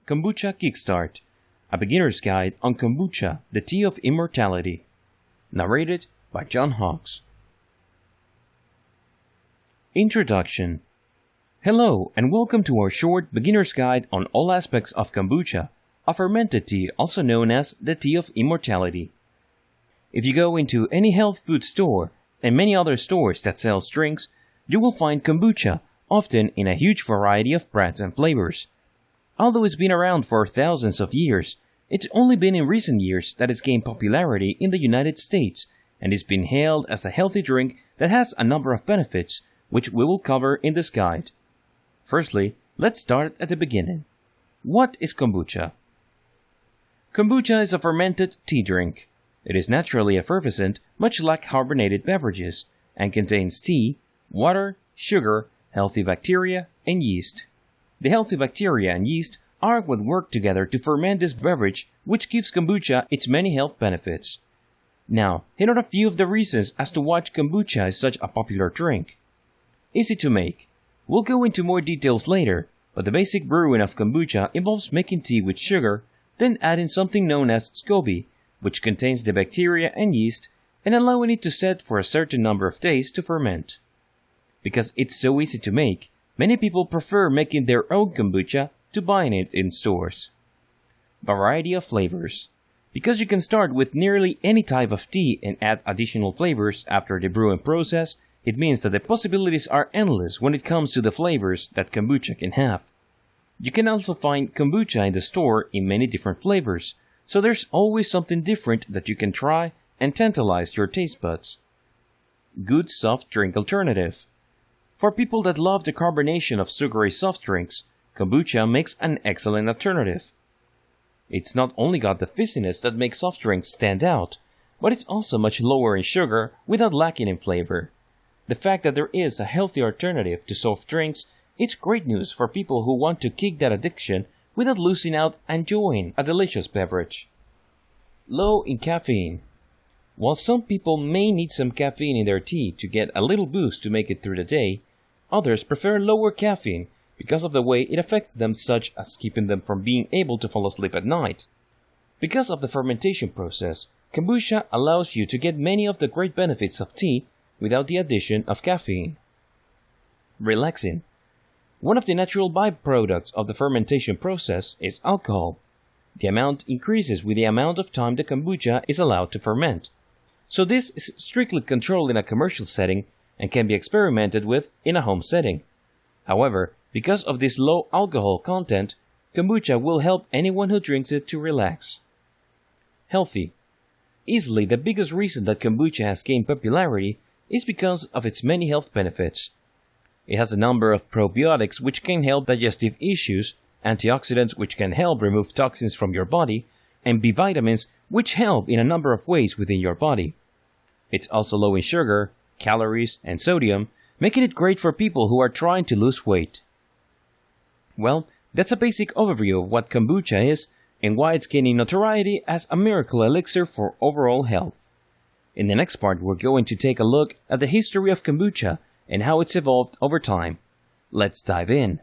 Kombucha Kickstart, a beginner's guide on kombucha, the tea of immortality. Narrated by John Hawkes. Introduction. Hello and welcome to our short beginner's guide on all aspects of kombucha, a fermented tea also known as the tea of immortality. If you go into any health food store and many other stores that sell drinks, you will find kombucha, often in a huge variety of brands and flavors. Although it's been around for thousands of years, it's only been in recent years that it's gained popularity in the United States and is being hailed as a healthy drink that has a number of benefits, which we will cover in this guide. Firstly, let's start at the beginning. What is kombucha? Kombucha is a fermented tea drink. It is naturally effervescent, much like carbonated beverages, and contains tea, water, sugar, healthy bacteria, and yeast. The healthy bacteria and yeast are what work together to ferment this beverage, which gives kombucha its many health benefits. Now, here are a few of the reasons as to why kombucha is such a popular drink. Easy to make. We'll go into more details later, but the basic brewing of kombucha involves making tea with sugar, then adding something known as SCOBY, which contains the bacteria and yeast, and allowing it to set for a certain number of days to ferment. Because it's so easy to make, many people prefer making their own kombucha to buying it in stores. Variety of flavors. Because you can start with nearly any type of tea and add additional flavors after the brewing process, it means that the possibilities are endless when it comes to the flavors that kombucha can have. You can also find kombucha in the store in many different flavors, so there's always something different that you can try and tantalize your taste buds. Good soft drink alternative. For people that love the carbonation of sugary soft drinks, kombucha makes an excellent alternative. It's not only got the fizziness that makes soft drinks stand out, but it's also much lower in sugar without lacking in flavor. The fact that there is a healthy alternative to soft drinks, it's great news for people who want to kick that addiction without losing out and enjoying a delicious beverage. Low in caffeine. While some people may need some caffeine in their tea to get a little boost to make it through the day, others prefer lower caffeine because of the way it affects them, such as keeping them from being able to fall asleep at night. Because of the fermentation process, kombucha allows you to get many of the great benefits of tea without the addition of caffeine. Relaxing. One of the natural byproducts of the fermentation process is alcohol. The amount increases with the amount of time the kombucha is allowed to ferment. So this is strictly controlled in a commercial setting and can be experimented with in a home setting. However, because of this low alcohol content, kombucha will help anyone who drinks it to relax. Healthy. Easily the biggest reason that kombucha has gained popularity is because of its many health benefits. It has a number of probiotics which can help digestive issues, antioxidants which can help remove toxins from your body, and B vitamins which help in a number of ways within your body. It's also low in sugar, calories, and sodium, making it great for people who are trying to lose weight. Well, that's a basic overview of what kombucha is and why it's gaining notoriety as a miracle elixir for overall health. In the next part, we're going to take a look at the history of kombucha and how it's evolved over time. Let's dive in.